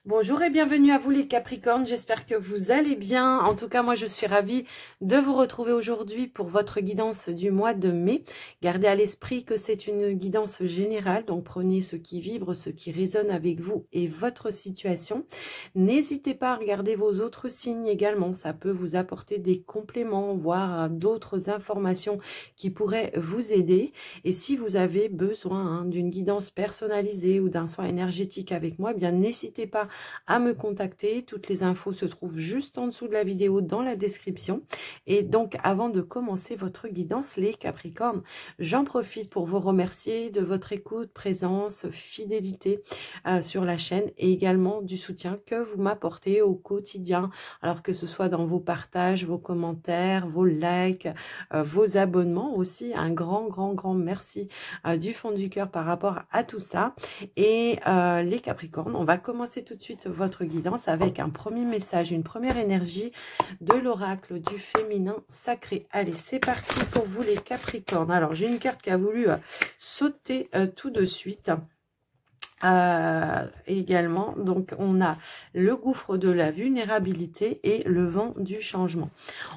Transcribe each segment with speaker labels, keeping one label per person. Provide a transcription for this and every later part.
Speaker 1: Bonjour et bienvenue à vous les Capricornes, j'espère que vous allez bien. En tout cas, moi je suis ravie de vous retrouver aujourd'hui pour votre guidance du mois de mai. Gardez à l'esprit que c'est une guidance générale, donc prenez ce qui vibre, ce qui résonne avec vous et votre situation. N'hésitez pas à regarder vos autres signes également, ça peut vous apporter des compléments, voire d'autres informations qui pourraient vous aider. Et si vous avez besoin d'une guidance personnalisée ou d'un soin énergétique avec moi, eh bien n'hésitez pas à me contacter. Toutes les infos se trouvent juste en dessous de la vidéo dans la description. Et donc avant de commencer votre guidance les Capricornes, j'en profite pour vous remercier de votre écoute, présence, fidélité sur la chaîne et également du soutien que vous m'apportez au quotidien, alors que ce soit dans vos partages, vos commentaires, vos likes, vos abonnements aussi. Un grand merci du fond du cœur par rapport à tout ça. Et les Capricornes, on va commencer tout de suite votre guidance avec un premier message, une première énergie de l'oracle du féminin sacré. Allez, c'est parti pour vous les Capricornes. Alors, j'ai une carte qui a voulu sauter tout de suite. Également, donc on a le gouffre de la vulnérabilité et le vent du changement.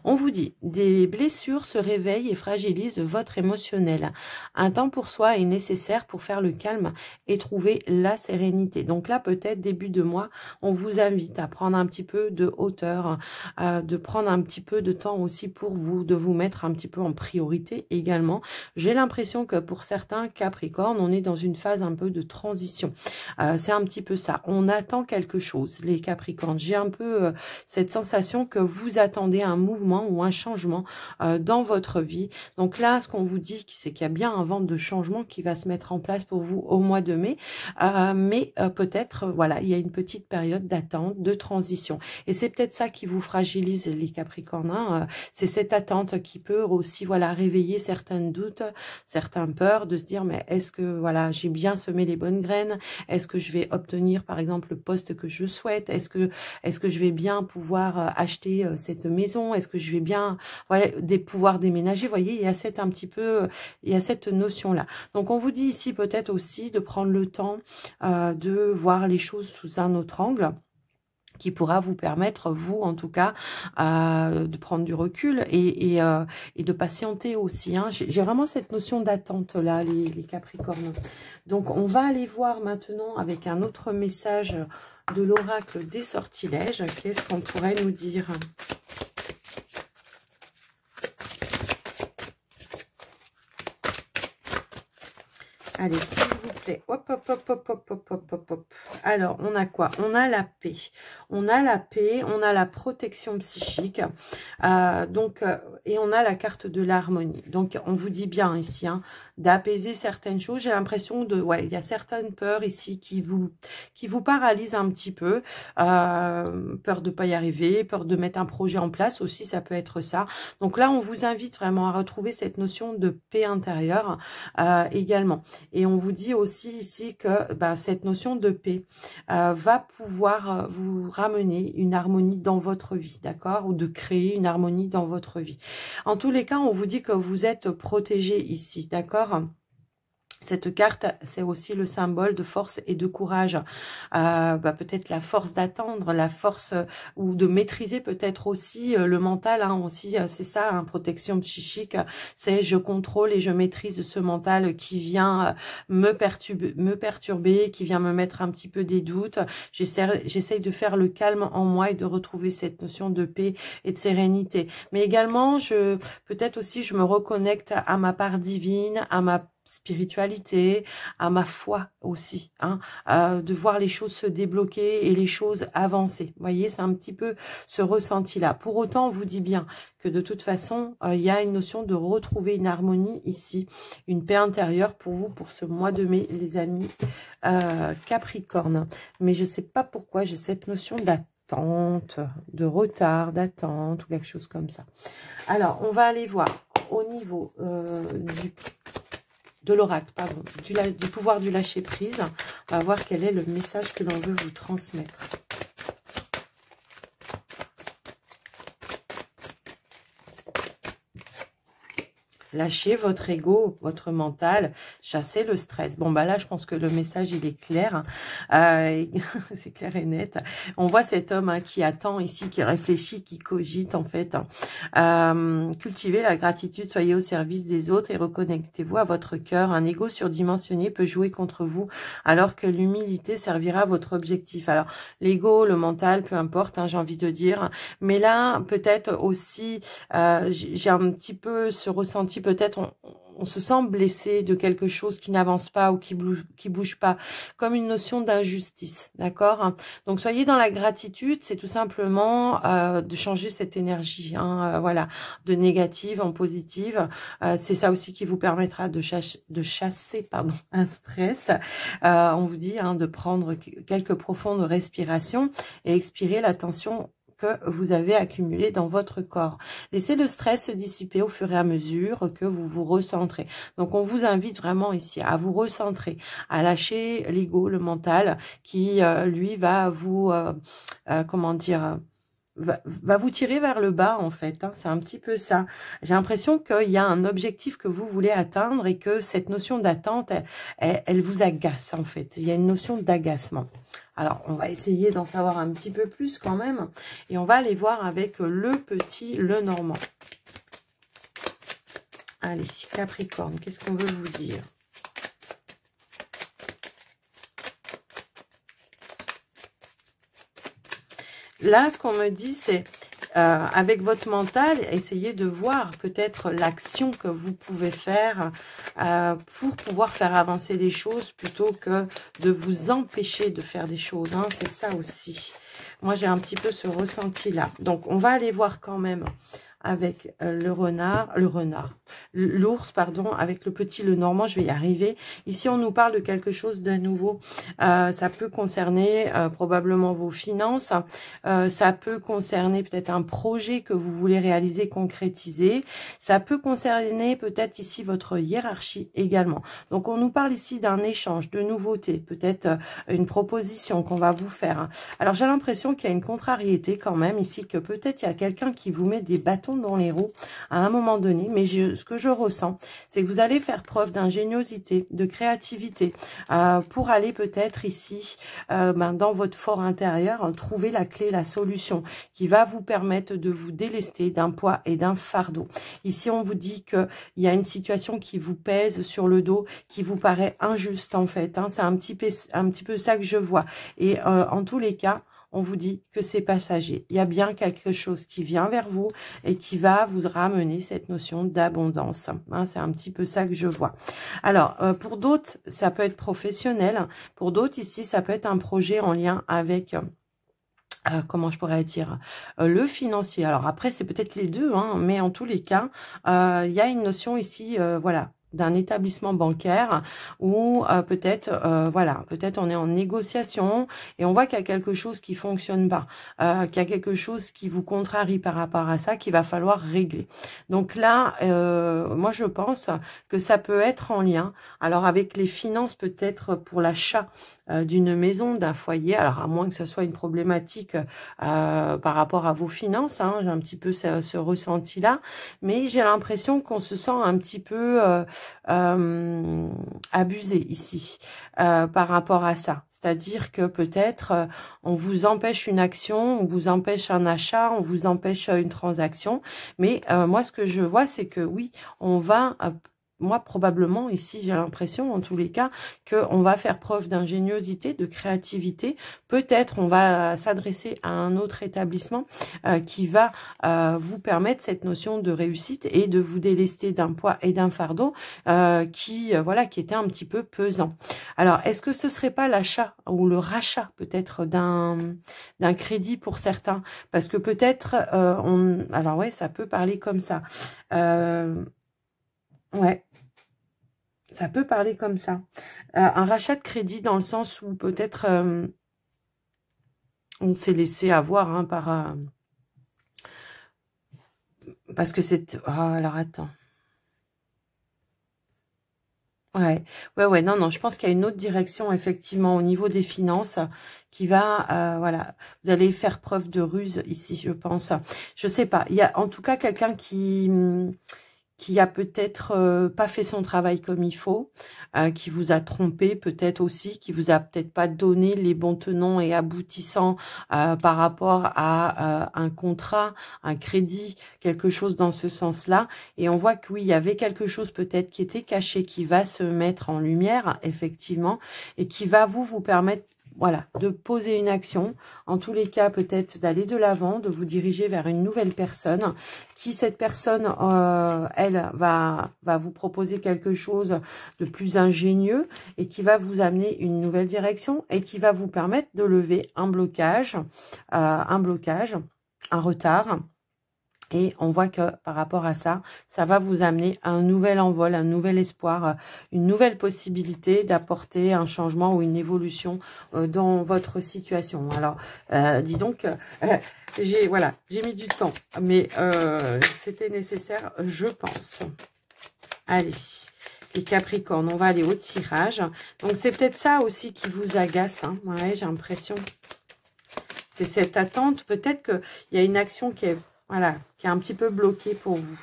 Speaker 1: On vous dit, des blessures se réveillent et fragilisent votre émotionnel. Un temps pour soi est nécessaire pour faire le calme et trouver la sérénité. Donc là, peut-être début de mois, on vous invite à prendre un petit peu de hauteur, de prendre un petit peu de temps aussi pour vous, de vous mettre un petit peu en priorité également. J'ai l'impression que pour certains Capricornes, on est dans une phase un peu de transition. C'est un petit peu ça. On attend quelque chose, les Capricornes. J'ai un peu cette sensation que vous attendez un mouvement ou un changement dans votre vie. Donc là, ce qu'on vous dit, c'est qu'il y a bien un vent de changement qui va se mettre en place pour vous au mois de mai. Mais peut-être, voilà, il y a une petite période d'attente, de transition. Et c'est peut-être ça qui vous fragilise, les Capricornes. Hein. C'est cette attente qui peut aussi, voilà, réveiller certains doutes, certains peurs, de se dire, mais est-ce que, voilà, j'ai bien semé les bonnes graines? Est-ce que je vais obtenir, par exemple, le poste que je souhaite? Est-ce que je vais bien pouvoir acheter cette maison? Est-ce que je vais bien, voilà, pouvoir déménager? Vous voyez, il y a cette un petit peu, il y a cette notion-là. Donc, on vous dit ici peut-être aussi de prendre le temps de voir les choses sous un autre angle, qui pourra vous permettre, vous en tout cas, de prendre du recul et de patienter aussi. Hein. J'ai vraiment cette notion d'attente là, les Capricornes. Donc on va aller voir maintenant avec un autre message de l'oracle des sortilèges. Qu'est-ce qu'on pourrait nous dire ? Allez, s'il vous plaît. Hop. Alors, on a quoi? On a la paix. On a la paix, on a la protection psychique. Et on a la carte de l'harmonie. Donc, on vous dit bien ici, hein, d'apaiser certaines choses. J'ai l'impression de... Ouais, il y a certaines peurs ici qui vous paralysent un petit peu. Peur de ne pas y arriver, peur de mettre un projet en place aussi, ça peut être ça. Donc là, on vous invite vraiment à retrouver cette notion de paix intérieure également. Et on vous dit aussi ici que cette notion de paix va pouvoir vous ramener une harmonie dans votre vie, d'accord? Ou de créer une harmonie dans votre vie. En tous les cas, on vous dit que vous êtes protégé ici, d'accord? Cette carte, c'est aussi le symbole de force et de courage. Peut-être la force d'attendre, la force ou de maîtriser peut-être aussi le mental. Hein, aussi, c'est ça, hein, protection psychique. C'est je contrôle et je maîtrise ce mental qui vient me perturber, qui vient me mettre un petit peu des doutes. J'essaye de faire le calme en moi et de retrouver cette notion de paix et de sérénité. Mais également, peut-être aussi, je me reconnecte à ma part divine, à ma spiritualité, à ma foi aussi, hein, de voir les choses se débloquer et les choses avancer. Vous voyez, c'est un petit peu ce ressenti-là. Pour autant, on vous dit bien que de toute façon, il y a une notion de retrouver une harmonie ici, une paix intérieure pour vous, pour ce mois de mai, les amis Capricorne. Mais je ne sais pas pourquoi j'ai cette notion d'attente, de retard, d'attente ou quelque chose comme ça. Alors, on va aller voir au niveau de l'oracle, pardon, du pouvoir du lâcher prise. On va voir quel est le message que l'on veut vous transmettre. Lâchez votre ego, votre mental, chassez le stress. Bon, bah là, je pense que le message, il est clair. C'est clair et net. On voit cet homme hein, qui attend ici, qui réfléchit, qui cogite en fait. Cultivez la gratitude, soyez au service des autres et reconnectez-vous à votre cœur. Un ego surdimensionné peut jouer contre vous alors que l'humilité servira à votre objectif. Alors l'ego, le mental, peu importe, hein, j'ai envie de dire. Mais là, peut-être aussi, j'ai un petit peu ce ressenti, peut-être on se sent blessé de quelque chose qui n'avance pas ou qui bouge pas, comme une notion d'injustice, d'accord? Donc soyez dans la gratitude, c'est tout simplement de changer cette énergie, hein, voilà, de négative en positive. C'est ça aussi qui vous permettra de chasser, pardon, un stress. On vous dit hein, de prendre quelques profondes respirations et expirer la tension que vous avez accumulé dans votre corps. Laissez le stress se dissiper au fur et à mesure que vous vous recentrez. Donc, on vous invite vraiment ici à vous recentrer, à lâcher l'ego, le mental, qui, lui, va vous, comment dire, va vous tirer vers le bas en fait, hein, c'est un petit peu ça. J'ai l'impression qu'il y a un objectif que vous voulez atteindre et que cette notion d'attente, elle vous agace en fait. Il y a une notion d'agacement. Alors, on va essayer d'en savoir un petit peu plus quand même et on va aller voir avec le petit Lenormand. Allez, Capricorne, qu'est-ce qu'on veut vous dire ? Là, ce qu'on me dit, c'est avec votre mental, essayez de voir peut-être l'action que vous pouvez faire pour pouvoir faire avancer les choses plutôt que de vous empêcher de faire des choses. Hein. C'est ça aussi. Moi, j'ai un petit peu ce ressenti-là. Donc, on va aller voir quand même avec l'ours, pardon, avec le petit Lenormand, je vais y arriver. Ici, on nous parle de quelque chose de nouveau. Ça peut concerner probablement vos finances. Ça peut concerner peut-être un projet que vous voulez réaliser, concrétiser. Ça peut concerner peut-être ici votre hiérarchie également. Donc, on nous parle ici d'un échange, de nouveautés, peut-être une proposition qu'on va vous faire. Alors, j'ai l'impression qu'il y a une contrariété quand même ici, que peut-être il y a quelqu'un qui vous met des bâtons dans les roues à un moment donné, mais ce que je ressens, c'est que vous allez faire preuve d'ingéniosité, de créativité, pour aller peut-être ici, dans votre fort intérieur, trouver la clé, la solution, qui va vous permettre de vous délester d'un poids et d'un fardeau. Ici, on vous dit qu'il y a une situation qui vous pèse sur le dos, qui vous paraît injuste en fait, hein. C'est un petit peu ça que je vois. Et en tous les cas, on vous dit que c'est passager. Il y a bien quelque chose qui vient vers vous et qui va vous ramener cette notion d'abondance. Hein, c'est un petit peu ça que je vois. Alors, pour d'autres, ça peut être professionnel. Pour d'autres, ici, ça peut être un projet en lien avec... comment je pourrais dire, le financier. Alors après, c'est peut-être les deux, hein, mais en tous les cas, il y a une notion ici, voilà, d'un établissement bancaire où peut-être voilà, peut-être on est en négociation et on voit qu'il y a quelque chose qui fonctionne pas, qu'il y a quelque chose qui vous contrarie par rapport à ça, qu'il va falloir régler. Donc là, moi je pense que ça peut être en lien, alors avec les finances, peut-être pour l'achat d'une maison, d'un foyer, alors à moins que ce soit une problématique par rapport à vos finances, hein, j'ai un petit peu ce ressenti-là, mais j'ai l'impression qu'on se sent un petit peu abusé ici par rapport à ça. C'est-à-dire que peut-être on vous empêche une action, on vous empêche un achat, on vous empêche une transaction, mais moi ce que je vois, c'est que oui, on va... moi, probablement, ici, j'ai l'impression, en tous les cas, qu'on va faire preuve d'ingéniosité, de créativité. Peut-être on va s'adresser à un autre établissement qui va vous permettre cette notion de réussite et de vous délester d'un poids et d'un fardeau voilà, qui était un petit peu pesant. Alors, est-ce que ce serait pas l'achat ou le rachat peut-être d'un crédit pour certains? Parce que peut-être, alors ouais, ça peut parler comme ça. Ouais. Ça peut parler comme ça. Un rachat de crédit dans le sens où peut-être on s'est laissé avoir hein, parce que c'est... Oh, alors attends. Ouais, non, je pense qu'il y a une autre direction, effectivement, au niveau des finances, qui va, voilà, vous allez faire preuve de ruse ici, je pense. Je sais pas, il y a en tout cas quelqu'un qui qui a peut-être pas fait son travail comme il faut, qui vous a trompé peut-être aussi, qui vous a peut-être pas donné les bons tenants et aboutissants par rapport à un contrat, un crédit, quelque chose dans ce sens-là. Et on voit que oui, il y avait quelque chose peut-être qui était caché, qui va se mettre en lumière, effectivement, et qui va vous permettre, voilà, de poser une action, en tous les cas peut-être d'aller de l'avant, de vous diriger vers une nouvelle personne, qui cette personne, elle, va vous proposer quelque chose de plus ingénieux et qui va vous amener une nouvelle direction et qui va vous permettre de lever un blocage, un retard. Et on voit que par rapport à ça, ça va vous amener à un nouvel envol, un nouvel espoir, une nouvelle possibilité d'apporter un changement ou une évolution dans votre situation. Alors, dis donc, j'ai mis du temps, mais c'était nécessaire, je pense. Allez, les Capricornes, on va aller au tirage. Donc, c'est peut-être ça aussi qui vous agace, hein. Ouais, j'ai l'impression. C'est cette attente. Peut-être qu'il y a une action qui est... Voilà, qui est un petit peu bloqué pour vous.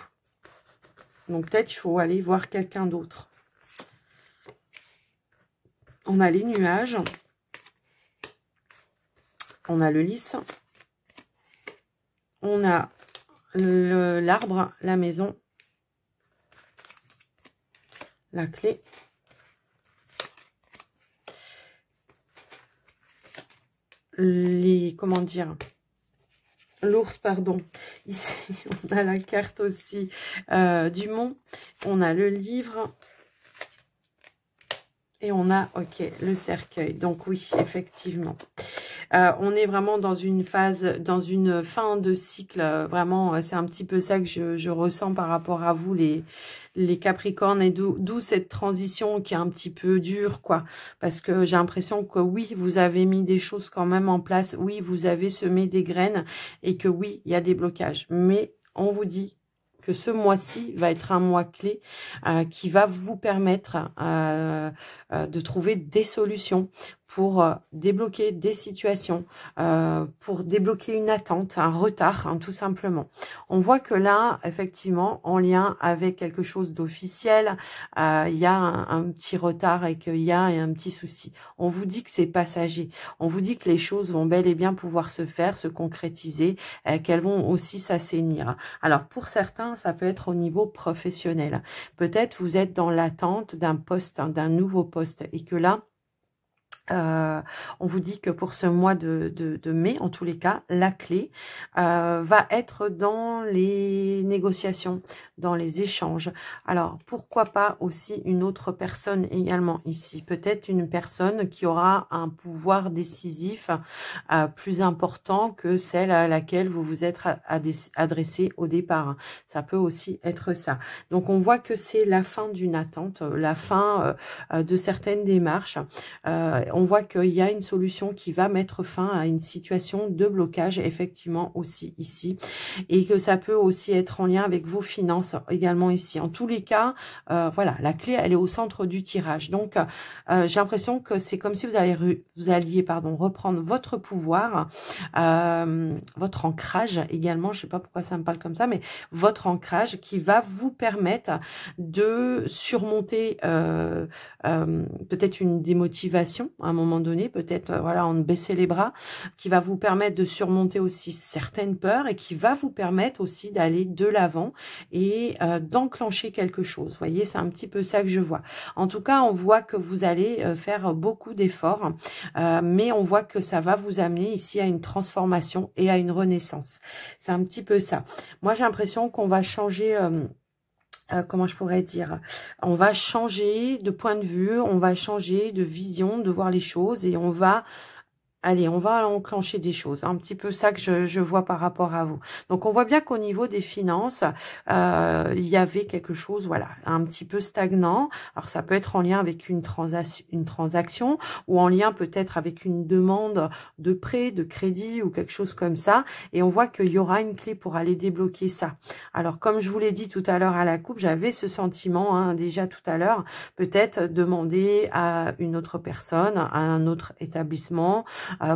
Speaker 1: Donc, peut-être il faut aller voir quelqu'un d'autre. On a les nuages. On a le lys. On a l'arbre, la maison. La clé. Comment dire, l'ours, pardon. Ici, on a la carte aussi du mont. On a le livre. Et on a, ok, le cercueil. Donc oui, effectivement. On est vraiment dans une phase, dans une fin de cycle. Vraiment, c'est un petit peu ça que je ressens par rapport à vous, les Capricornes. Et d'où cette transition qui est un petit peu dure, quoi. Parce que j'ai l'impression que oui, vous avez mis des choses quand même en place. Oui, vous avez semé des graines. Et que oui, il y a des blocages. Mais on vous dit que ce mois-ci va être un mois clé qui va vous permettre de trouver des solutions pour débloquer des situations, pour débloquer une attente, un retard, hein, tout simplement. On voit que là, effectivement, en lien avec quelque chose d'officiel, il y a un petit retard et qu'il y a un petit souci. On vous dit que c'est passager. On vous dit que les choses vont bel et bien pouvoir se faire, se concrétiser, qu'elles vont aussi s'assainir. Alors, pour certains, ça peut être au niveau professionnel. Peut-être vous êtes dans l'attente d'un poste, hein, d'un nouveau poste, et que là, on vous dit que pour ce mois de mai, en tous les cas, la clé va être dans les négociations, dans les échanges. Alors, pourquoi pas aussi une autre personne également ici? Peut-être une personne qui aura un pouvoir décisif plus important que celle à laquelle vous vous êtes adressé au départ. Ça peut aussi être ça. Donc, on voit que c'est la fin d'une attente, la fin de certaines démarches. On voit qu'il y a une solution qui va mettre fin à une situation de blocage, effectivement, aussi ici. Et que ça peut aussi être en lien avec vos finances également ici. En tous les cas, voilà, la clé, elle est au centre du tirage. Donc, j'ai l'impression que c'est comme si vous alliez reprendre votre pouvoir, votre ancrage également. Je ne sais pas pourquoi ça me parle comme ça, mais votre ancrage qui va vous permettre de surmonter peut-être une démotivation à un moment donné, peut-être voilà, en baisser les bras, qui va vous permettre de surmonter aussi certaines peurs et qui va vous permettre aussi d'aller de l'avant et d'enclencher quelque chose. Vous voyez, c'est un petit peu ça que je vois. En tout cas, on voit que vous allez faire beaucoup d'efforts, mais on voit que ça va vous amener ici à une transformation et à une renaissance. C'est un petit peu ça. Moi, j'ai l'impression qu'on va changer... comment je pourrais dire, on va changer de point de vue, on va changer de vision, de voir les choses et on va enclencher des choses. Un petit peu ça que je vois par rapport à vous. Donc, on voit bien qu'au niveau des finances, il y avait quelque chose, voilà, un petit peu stagnant. Alors, ça peut être en lien avec une transaction ou en lien peut-être avec une demande de prêt, de crédit ou quelque chose comme ça. Et on voit qu'il y aura une clé pour aller débloquer ça. Alors, comme je vous l'ai dit tout à l'heure à la coupe, j'avais ce sentiment, hein, déjà tout à l'heure, peut-être demander à une autre personne, à un autre établissement,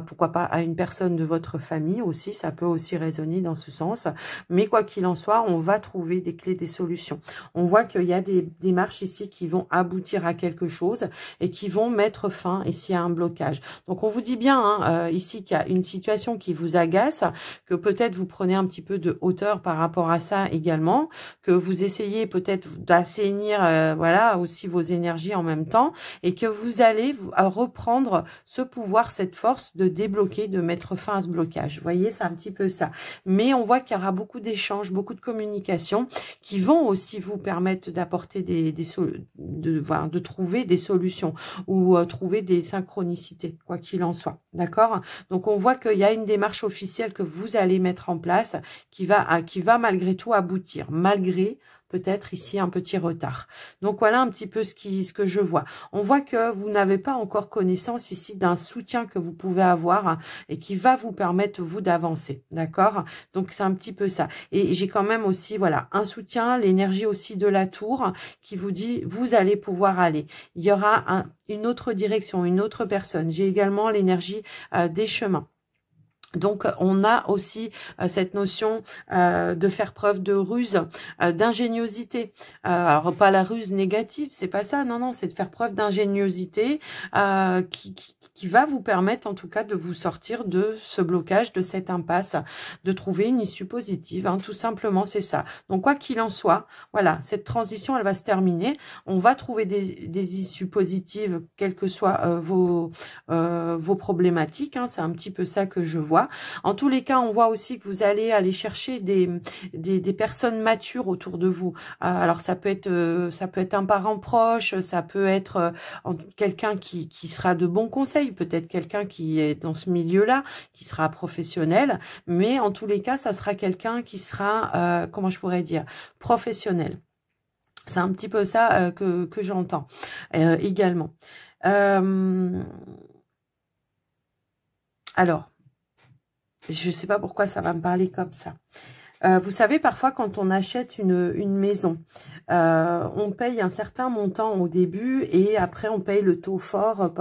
Speaker 1: pourquoi pas à une personne de votre famille aussi, ça peut aussi résonner dans ce sens. Mais quoi qu'il en soit, on va trouver des clés, des solutions. On voit qu'il y a des démarches ici qui vont aboutir à quelque chose et qui vont mettre fin ici à un blocage. Donc on vous dit bien hein, ici qu'il y a une situation qui vous agace, que peut-être vous prenez un petit peu de hauteur par rapport à ça également, que vous essayez peut-être d'assainir voilà aussi vos énergies en même temps et que vous allez reprendre ce pouvoir, cette force de débloquer, de mettre fin à ce blocage. Vous voyez, c'est un petit peu ça. Mais on voit qu'il y aura beaucoup d'échanges, beaucoup de communication qui vont aussi vous permettre d'apporter de trouver des solutions ou trouver des synchronicités, quoi qu'il en soit. D'accord? Donc, on voit qu'il y a une démarche officielle que vous allez mettre en place qui va malgré tout aboutir, malgré peut-être ici un petit retard. Donc voilà un petit peu ce que je vois. On voit que vous n'avez pas encore connaissance ici d'un soutien que vous pouvez avoir et qui va vous permettre vous d'avancer. D'accord? Donc c'est un petit peu ça. Et j'ai quand même aussi voilà un soutien, l'énergie aussi de la tour qui vous dit vous allez pouvoir aller. Il y aura une autre direction, une autre personne. J'ai également l'énergie des chemins. Donc, on a aussi cette notion de faire preuve de ruse, d'ingéniosité. Alors, pas la ruse négative, c'est pas ça. Non, non, c'est de faire preuve d'ingéniosité qui va vous permettre, en tout cas, de vous sortir de ce blocage, de cette impasse, de trouver une issue positive. Hein, tout simplement, c'est ça. Donc, quoi qu'il en soit, voilà, cette transition, elle va se terminer. On va trouver des issues positives, quelles que soient vos problématiques. Hein, c'est un petit peu ça que je vois. En tous les cas, on voit aussi que vous allez aller chercher des personnes matures autour de vous. Alors, ça peut être un parent proche, ça peut être quelqu'un qui sera de bons conseils, peut-être quelqu'un qui est dans ce milieu-là, qui sera professionnel, mais en tous les cas, ça sera quelqu'un qui sera, comment je pourrais dire, professionnel. C'est un petit peu ça que j'entends également. Alors, je ne sais pas pourquoi ça va me parler comme ça. Vous savez, parfois, quand on achète une maison, on paye un certain montant au début et après, on paye le taux fort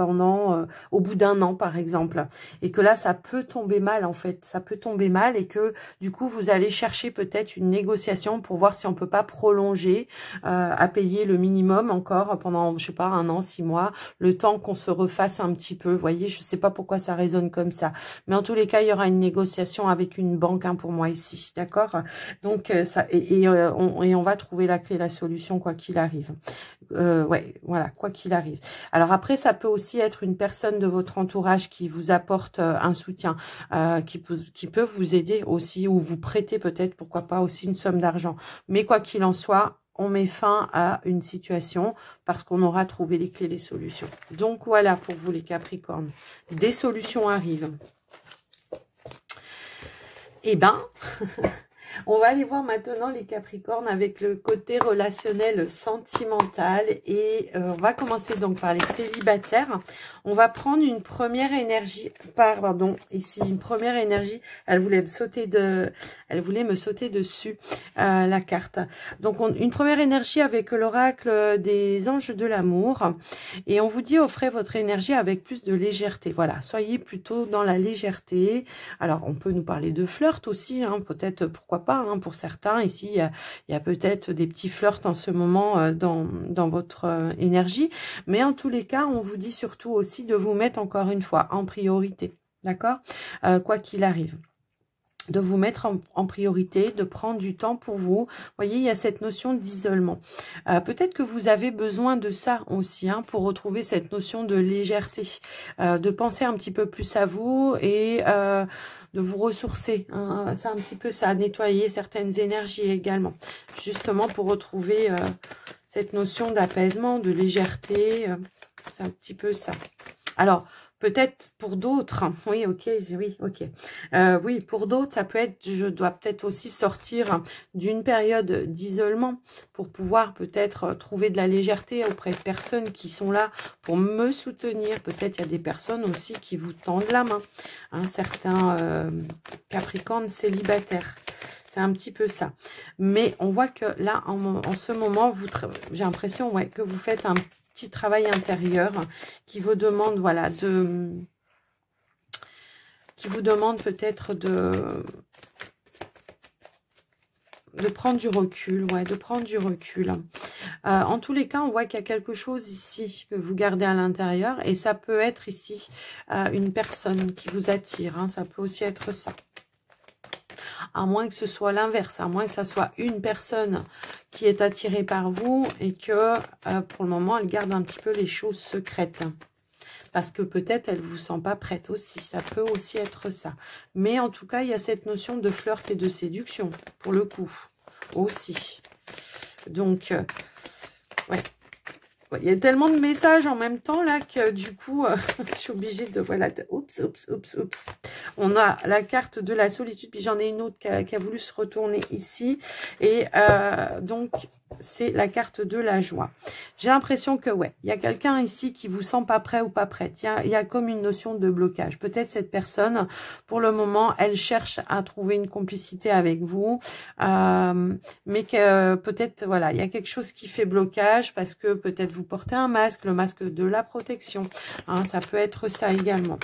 Speaker 1: au bout d'un an, par exemple. Et que là, ça peut tomber mal, en fait. Ça peut tomber mal et que, du coup, vous allez chercher peut-être une négociation pour voir si on peut pas prolonger à payer le minimum encore pendant, je sais pas, 1 an, 6 mois, le temps qu'on se refasse un petit peu. Vous voyez, je sais pas pourquoi ça résonne comme ça. Mais en tous les cas, il y aura une négociation avec une banque hein, pour moi ici, d'accord ? Donc ça on va trouver la clé, la solution quoi qu'il arrive. Ouais, voilà, quoi qu'il arrive. Alors après, ça peut aussi être une personne de votre entourage qui vous apporte un soutien, qui peut vous aider aussi ou vous prêter peut-être, pourquoi pas aussi une somme d'argent. Mais quoi qu'il en soit, on met fin à une situation parce qu'on aura trouvé les clés, les solutions. Donc voilà pour vous les Capricornes. Des solutions arrivent. Eh ben, on va aller voir maintenant les Capricornes avec le côté relationnel sentimental et on va commencer donc par les célibataires. On va prendre une première énergie, pardon, ici une première énergie. Elle voulait me sauter dessus la carte. Donc une première énergie avec l'oracle des anges de l'amour et on vous dit offrez votre énergie avec plus de légèreté. Voilà, soyez plutôt dans la légèreté. Alors on peut nous parler de flirt aussi, hein, peut-être pourquoi pas. Hein, pour certains, ici, il y a peut-être des petits flirts en ce moment dans votre énergie. Mais en tous les cas, on vous dit surtout aussi de vous mettre encore une fois en priorité. D'accord? Quoi qu'il arrive. De vous mettre en priorité, de prendre du temps pour vous. Vous voyez, il y a cette notion d'isolement. Peut-être que vous avez besoin de ça aussi, hein, pour retrouver cette notion de légèreté, de penser un petit peu plus à vous et de vous ressourcer. Hein. C'est un petit peu ça, nettoyer certaines énergies également, justement pour retrouver cette notion d'apaisement, de légèreté. C'est un petit peu ça. Alors, peut-être pour d'autres, oui, ok, oui, ok. Oui, pour d'autres, ça peut être, je dois peut-être aussi sortir d'une période d'isolement pour pouvoir peut-être trouver de la légèreté auprès de personnes qui sont là pour me soutenir. Peut-être il y a des personnes aussi qui vous tendent la main. Hein, certains Capricornes célibataires. C'est un petit peu ça. Mais on voit que là, en ce moment, j'ai l'impression ouais, que vous faites un petit travail intérieur qui vous demande voilà, qui vous demande peut-être de prendre du recul, ouais, de prendre du recul. En tous les cas, on voit qu'il y a quelque chose ici que vous gardez à l'intérieur, et ça peut être ici une personne qui vous attire, hein, ça peut aussi être ça. À moins que ce soit l'inverse, à moins que ça soit une personne qui est attirée par vous et que pour le moment, elle garde un petit peu les choses secrètes. Parce que peut-être elle ne vous sent pas prête aussi, ça peut aussi être ça. Mais en tout cas, il y a cette notion de flirt et de séduction, pour le coup, aussi. Donc, ouais. Il y a tellement de messages en même temps là que du coup, je suis obligée de... Voilà, oups. On a la carte de la solitude, puis j'en ai une autre qui a voulu se retourner ici. Et donc, c'est la carte de la joie. J'ai l'impression que, ouais, il y a quelqu'un ici qui vous sent pas prêt ou pas prête. Il y a comme une notion de blocage. Peut-être cette personne, pour le moment, elle cherche à trouver une complicité avec vous. Mais que peut-être, voilà, il y a quelque chose qui fait blocage parce que peut-être vous portez un masque, le masque de la protection. Hein, ça peut être ça également.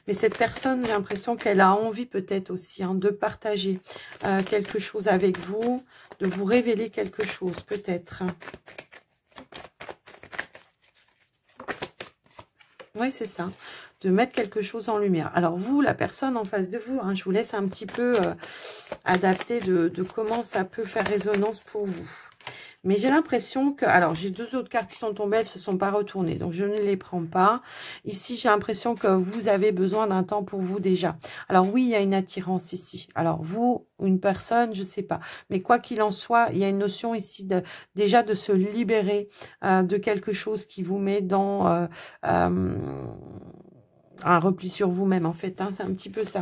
Speaker 1: Mais cette personne, j'ai l'impression qu'elle a envie peut-être aussi de partager quelque chose avec vous, de vous révéler quelque chose peut-être. Oui, c'est ça. De mettre quelque chose en lumière. Alors vous, la personne en face de vous, je vous laisse un petit peu adapter de comment ça peut faire résonance pour vous. Mais j'ai l'impression que... Alors, j'ai deux autres cartes qui sont tombées, elles ne se sont pas retournées. Donc, je ne les prends pas. Ici, j'ai l'impression que vous avez besoin d'un temps pour vous déjà. Alors, oui, il y a une attirance ici. Alors, vous, une personne, je ne sais pas. Mais quoi qu'il en soit, il y a une notion ici déjà de se libérer de quelque chose qui vous met dans un repli sur vous-même, en fait. C'est un petit peu ça.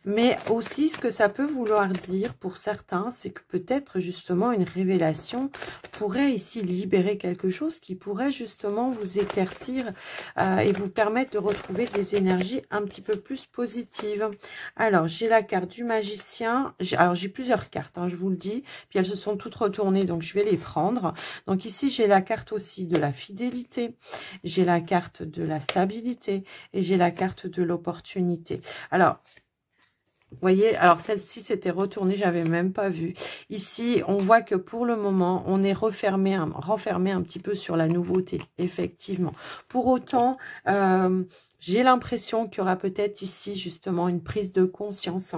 Speaker 1: Mais aussi, ce que ça peut vouloir dire pour certains, c'est que peut-être justement une révélation pourrait ici libérer quelque chose qui pourrait justement vous éclaircir et vous permettre de retrouver des énergies un petit peu plus positives. Alors, j'ai la carte du magicien. Alors, j'ai plusieurs cartes, je vous le dis. Puis, elles se sont toutes retournées, donc je vais les prendre. Donc, ici, j'ai la carte aussi de la fidélité. J'ai la carte de la stabilité et j'ai la carte de l'opportunité. Alors, vous voyez, alors celle-ci s'était retournée, j'avais même pas vu. Ici, on voit que pour le moment, on est renfermé un petit peu sur la nouveauté, effectivement. Pour autant, j'ai l'impression qu'il y aura peut-être ici justement une prise de conscience.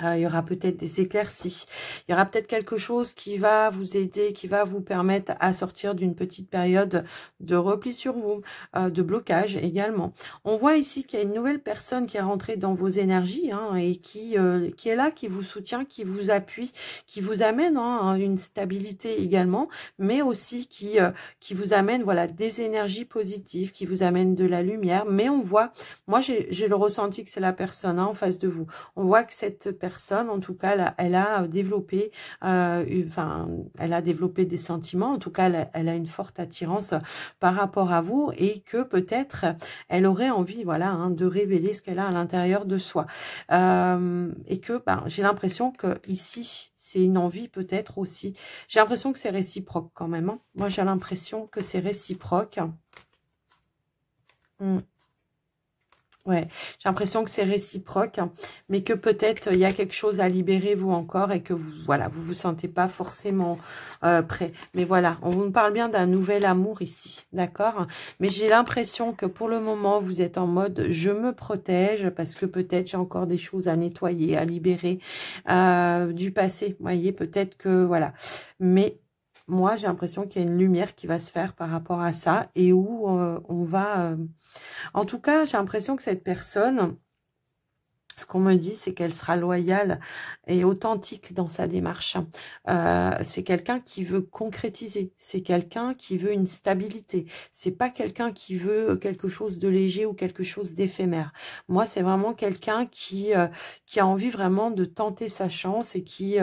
Speaker 1: Il y aura peut-être des éclaircies. Il y aura peut-être quelque chose qui va vous aider, qui va vous permettre à sortir d'une petite période de repli sur vous, de blocage également. On voit ici qu'il y a une nouvelle personne qui est rentrée dans vos énergies et qui est là, qui vous soutient, qui vous appuie, qui vous amène une stabilité également, mais aussi qui vous amène voilà des énergies positives, qui vous amène de la lumière. Mais on voit, moi j'ai le ressenti que c'est la personne en face de vous. On voit que cette personne, en tout cas, elle a développé, elle a développé des sentiments. En tout cas, elle a une forte attirance par rapport à vous et que peut-être elle aurait envie, voilà, de révéler ce qu'elle a à l'intérieur de soi. Et que, j'ai l'impression que ici, c'est une envie peut-être aussi. J'ai l'impression que c'est réciproque quand même. Moi, j'ai l'impression que c'est réciproque. Ouais, j'ai l'impression que c'est réciproque, mais que peut-être il y a quelque chose à libérer vous encore et que vous, voilà, vous sentez pas forcément prêt. Mais voilà, on vous parle bien d'un nouvel amour ici, d'accord? Mais j'ai l'impression que pour le moment, vous êtes en mode je me protège parce que peut-être j'ai encore des choses à nettoyer, à libérer du passé. Vous voyez, peut-être que voilà, mais moi, j'ai l'impression qu'il y a une lumière qui va se faire par rapport à ça et où on va... En tout cas, j'ai l'impression que cette personne, ce qu'on me dit, c'est qu'elle sera loyale et authentique dans sa démarche. C'est quelqu'un qui veut concrétiser. C'est quelqu'un qui veut une stabilité. C'est pas quelqu'un qui veut quelque chose de léger ou quelque chose d'éphémère. Moi, c'est vraiment quelqu'un qui a envie vraiment de tenter sa chance et qui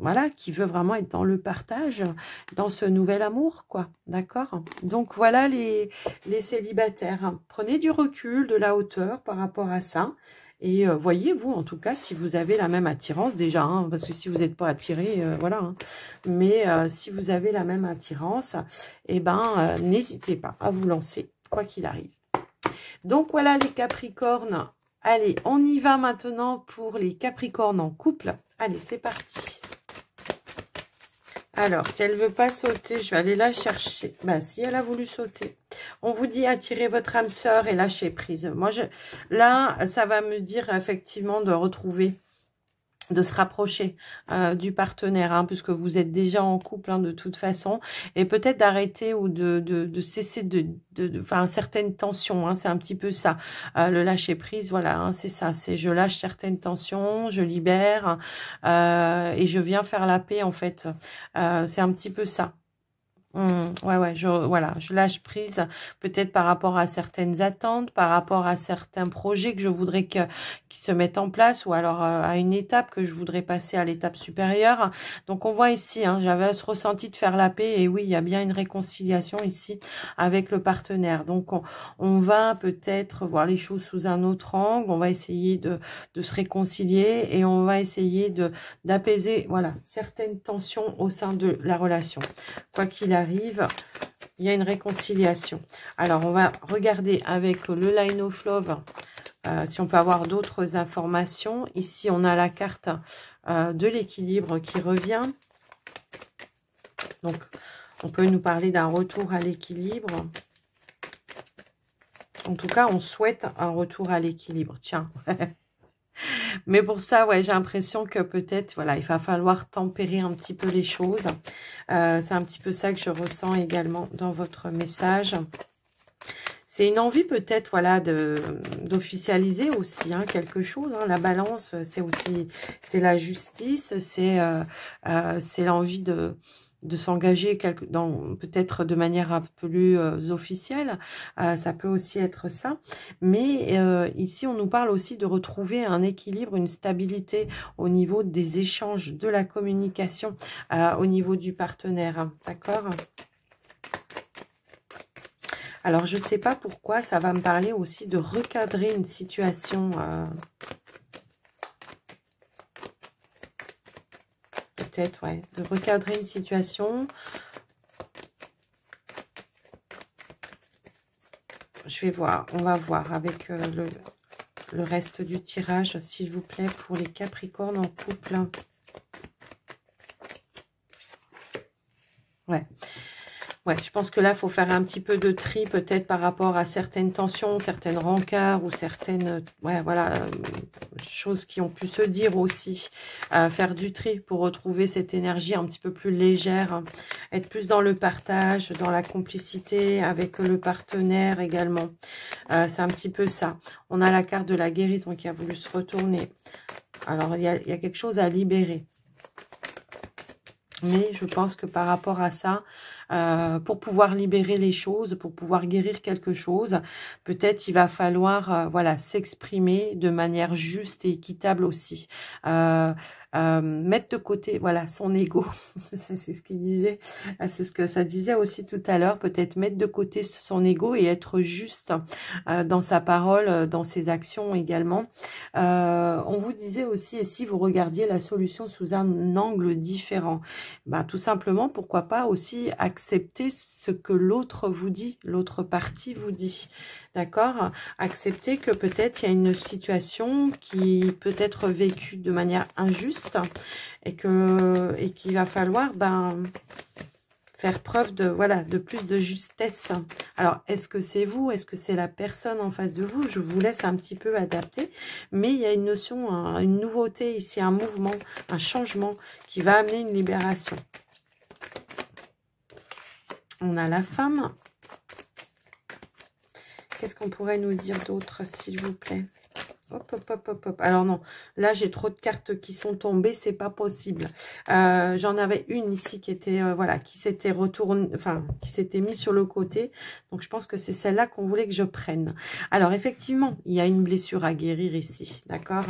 Speaker 1: voilà, qui veut vraiment être dans le partage, dans ce nouvel amour, quoi. D'accord? Donc, voilà les célibataires. Prenez du recul, de la hauteur par rapport à ça. Et voyez-vous, en tout cas, si vous avez la même attirance déjà, parce que si vous n'êtes pas attiré, voilà. Mais si vous avez la même attirance, eh ben, n'hésitez pas à vous lancer. quoi qu'il arrive. Donc voilà les Capricornes. Allez, on y va maintenant pour les Capricornes en couple. Allez, c'est parti. Alors, si elle ne veut pas sauter, je vais aller la chercher. Bah, si elle a voulu sauter. On vous dit attirez votre âme sœur et lâchez prise. Moi, là, ça va me dire effectivement de retrouver, de se rapprocher du partenaire, hein, puisque vous êtes déjà en couple hein, de toute façon, et peut-être d'arrêter ou de cesser enfin, certaines tensions, hein, c'est un petit peu ça, le lâcher prise, voilà, hein, c'est ça, c'est je lâche certaines tensions, je libère, et je viens faire la paix en fait, c'est un petit peu ça. Ouais, voilà, je lâche prise peut-être par rapport à certaines attentes, par rapport à certains projets que je voudrais qu'ils se mettent en place, ou alors à une étape que je voudrais passer à l'étape supérieure. Donc on voit ici, hein, j'avais ce ressenti de faire la paix, et oui, il y a bien une réconciliation ici avec le partenaire. Donc on va peut-être voir les choses sous un autre angle, on va essayer de se réconcilier, et on va essayer d'apaiser, voilà, certaines tensions au sein de la relation. Quoi qu'il arrive, il y a une réconciliation. Alors, on va regarder avec le Line of Love si on peut avoir d'autres informations. Ici, on a la carte de l'équilibre qui revient. Donc, on peut nous parler d'un retour à l'équilibre. En tout cas, on souhaite un retour à l'équilibre. Tiens. Mais pour ça, ouais, j'ai l'impression que peut-être, voilà, il va falloir tempérer un petit peu les choses. C'est un petit peu ça que je ressens également dans votre message. C'est une envie peut-être, voilà, d'officialiser aussi hein, quelque chose. Hein. La balance, c'est aussi, c'est la justice, c'est l'envie de s'engager peut-être de manière un peu plus officielle, ça peut aussi être ça, mais ici on nous parle aussi de retrouver un équilibre, une stabilité au niveau des échanges, de la communication, au niveau du partenaire, hein, d'accord? Alors je sais pas pourquoi, ça va me parler aussi de recadrer une situation, peut-être, ouais, de recadrer une situation. Je vais voir, on va voir avec le reste du tirage, s'il vous plaît, pour les Capricornes en couple. Ouais. Ouais, je pense que là, il faut faire un petit peu de tri, peut-être par rapport à certaines tensions, certaines rancœurs ou certaines, ouais, voilà, choses qui ont pu se dire aussi. Faire du tri pour retrouver cette énergie un petit peu plus légère, hein. Être plus dans le partage, dans la complicité avec le partenaire également. C'est un petit peu ça. On a la carte de la guérison qui a voulu se retourner. Alors, il y a quelque chose à libérer. Mais je pense que par rapport à ça, pour pouvoir libérer les choses, pour pouvoir guérir quelque chose, peut-être il va falloir voilà, s'exprimer de manière juste et équitable aussi. Mettre de côté voilà son ego, c'est ce qu'il disait, c'est ce que ça disait aussi tout à l'heure, peut-être mettre de côté son ego et être juste dans sa parole, dans ses actions également. On vous disait aussi, et si vous regardiez la solution sous un angle différent, ben, tout simplement, pourquoi pas aussi accepter ce que l'autre vous dit, l'autre partie vous dit. D'accord? Accepter que peut-être il y a une situation qui peut être vécue de manière injuste et qu'il va falloir faire preuve de, voilà, de plus de justesse. Alors, est-ce que c'est vous? Est-ce que c'est la personne en face de vous? Je vous laisse un petit peu adapter. Mais il y a une notion, une nouveauté ici, un mouvement, un changement qui va amener une libération. On a la femme. Qu'est-ce qu'on pourrait nous dire d'autre, s'il vous plaît? Hop, hop, hop, hop, hop. Alors non, là j'ai trop de cartes qui sont tombées, c'est pas possible. J'en avais une ici qui était, voilà, qui s'était retournée, enfin, qui s'était mise sur le côté. Donc je pense que c'est celle-là qu'on voulait que je prenne. Alors effectivement, il y a une blessure à guérir ici, d'accord?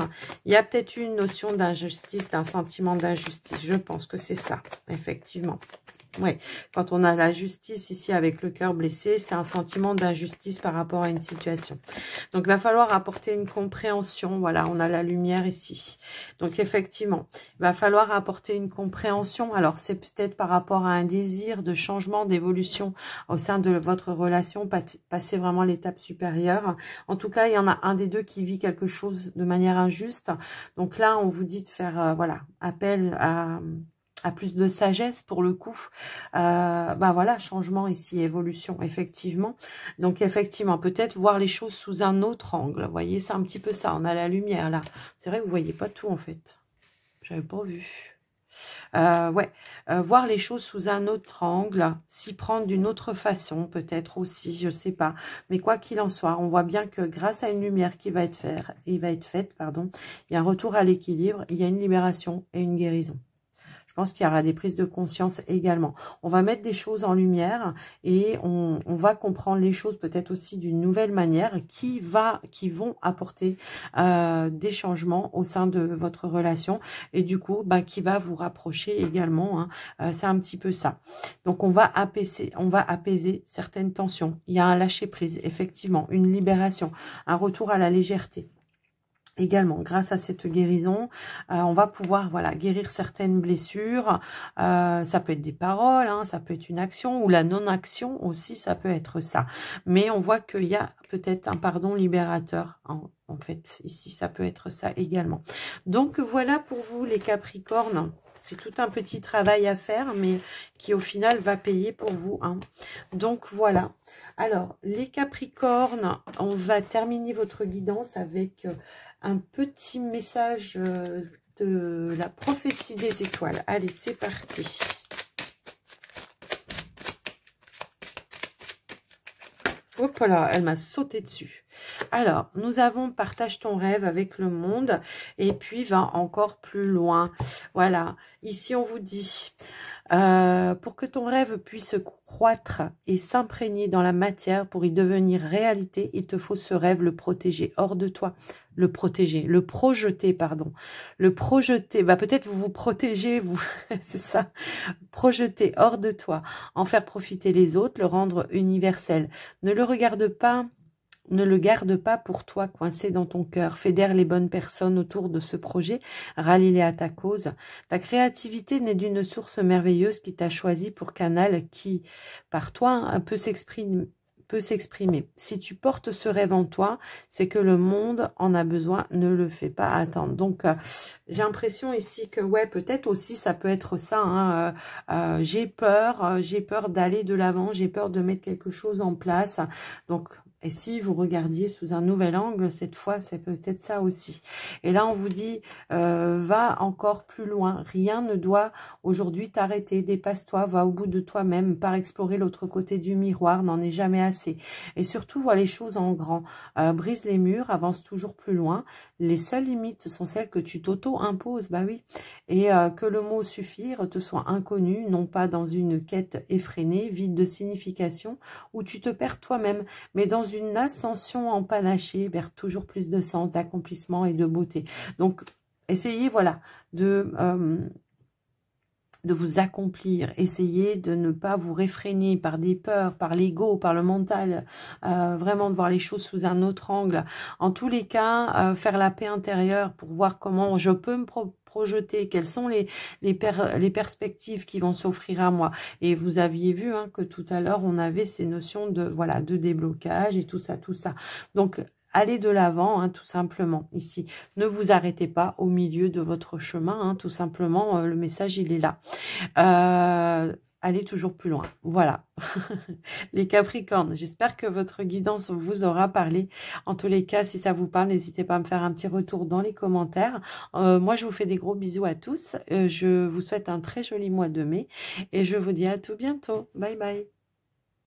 Speaker 1: Il y a peut-être une notion d'injustice, d'un sentiment d'injustice. Je pense que c'est ça, effectivement. Ouais, quand on a la justice ici avec le cœur blessé, c'est un sentiment d'injustice par rapport à une situation. Donc, il va falloir apporter une compréhension. Voilà, on a la lumière ici. Donc, effectivement, il va falloir apporter une compréhension. Alors, c'est peut-être par rapport à un désir de changement, d'évolution au sein de votre relation, passer vraiment l'étape supérieure. En tout cas, il y en a un des deux qui vit quelque chose de manière injuste. Donc là, on vous dit de faire, voilà, appel à plus de sagesse pour le coup. Bah voilà, changement ici, évolution, effectivement. Donc effectivement, peut-être voir les choses sous un autre angle. Vous voyez, c'est un petit peu ça. On a la lumière là. C'est vrai que vous voyez pas tout en fait. J'avais pas vu. Ouais, voir les choses sous un autre angle, s'y prendre d'une autre façon, peut-être aussi, je sais pas. Mais quoi qu'il en soit, on voit bien que grâce à une lumière qui va être faite, pardon, il y a un retour à l'équilibre, il y a une libération et une guérison. Je pense qu'il y aura des prises de conscience également. On va mettre des choses en lumière et on va comprendre les choses peut-être aussi d'une nouvelle manière qui vont apporter des changements au sein de votre relation et du coup, bah, qui va vous rapprocher également. Hein. C'est un petit peu ça. Donc, on va apaiser certaines tensions. Il y a un lâcher-prise, effectivement, une libération, un retour à la légèreté. Également, grâce à cette guérison, on va pouvoir voilà guérir certaines blessures. Ça peut être des paroles, hein, ça peut être une action ou la non-action aussi, ça peut être ça. Mais on voit qu'il y a peut-être un pardon libérateur. En fait, ici, ça peut être ça également. Donc, voilà pour vous les Capricornes. C'est tout un petit travail à faire, mais qui au final va payer pour vous. Hein. Donc, voilà. Alors, les Capricornes, on va terminer votre guidance avec un petit message de la prophétie des étoiles. Allez, c'est parti. Hop là, elle m'a sauté dessus. Alors, nous avons partage ton rêve avec le monde et puis va encore plus loin. Voilà, ici on vous dit, pour que ton rêve puisse croître et s'imprégner dans la matière pour y devenir réalité, il te faut ce rêve, le protéger hors de toi. Le protéger, le projeter, pardon. Le projeter, bah peut-être vous vous protégez, vous, c'est ça. Projeter hors de toi, en faire profiter les autres, le rendre universel. Ne le regarde pas. Ne le garde pas pour toi coincé dans ton cœur. Fédère les bonnes personnes autour de ce projet. Rallie-les à ta cause. Ta créativité naît d'une source merveilleuse qui t'a choisi pour canal qui, par toi, peut s'exprimer. Si tu portes ce rêve en toi, c'est que le monde en a besoin. Ne le fais pas attendre. Donc, j'ai l'impression ici que, ouais, peut-être aussi, ça peut être ça. Hein, j'ai peur d'aller de l'avant. J'ai peur de mettre quelque chose en place. Donc, et si vous regardiez sous un nouvel angle, cette fois, c'est peut-être ça aussi. Et là, on vous dit, va encore plus loin. Rien ne doit aujourd'hui t'arrêter. Dépasse-toi, va au bout de toi-même. Par explorer l'autre côté du miroir, n'en est jamais assez. Et surtout, vois les choses en grand. Brise les murs, avance toujours plus loin. Les seules limites sont celles que tu t'auto-imposes, bah oui. Et que le mot suffire te soit inconnu, non pas dans une quête effrénée, vide de signification, où tu te perds toi-même, mais dans une ascension empanachée vers toujours plus de sens, d'accomplissement et de beauté. Donc, essayez, voilà, de vous accomplir. Essayez de ne pas vous réfréner par des peurs, par l'ego, par le mental, vraiment de voir les choses sous un autre angle. En tous les cas, faire la paix intérieure pour voir comment je peux me projeter, quelles sont les perspectives qui vont s'offrir à moi. Et vous aviez vu hein, que tout à l'heure, on avait ces notions de, voilà, de déblocage et tout ça, tout ça. Donc, allez de l'avant, hein, tout simplement, ici. Ne vous arrêtez pas au milieu de votre chemin, hein, tout simplement, le message, il est là. Allez toujours plus loin. Voilà. Les Capricornes, j'espère que votre guidance vous aura parlé. En tous les cas, si ça vous parle, n'hésitez pas à me faire un petit retour dans les commentaires. Moi, je vous fais des gros bisous à tous. Je vous souhaite un très joli mois de mai et je vous dis à tout bientôt. Bye bye.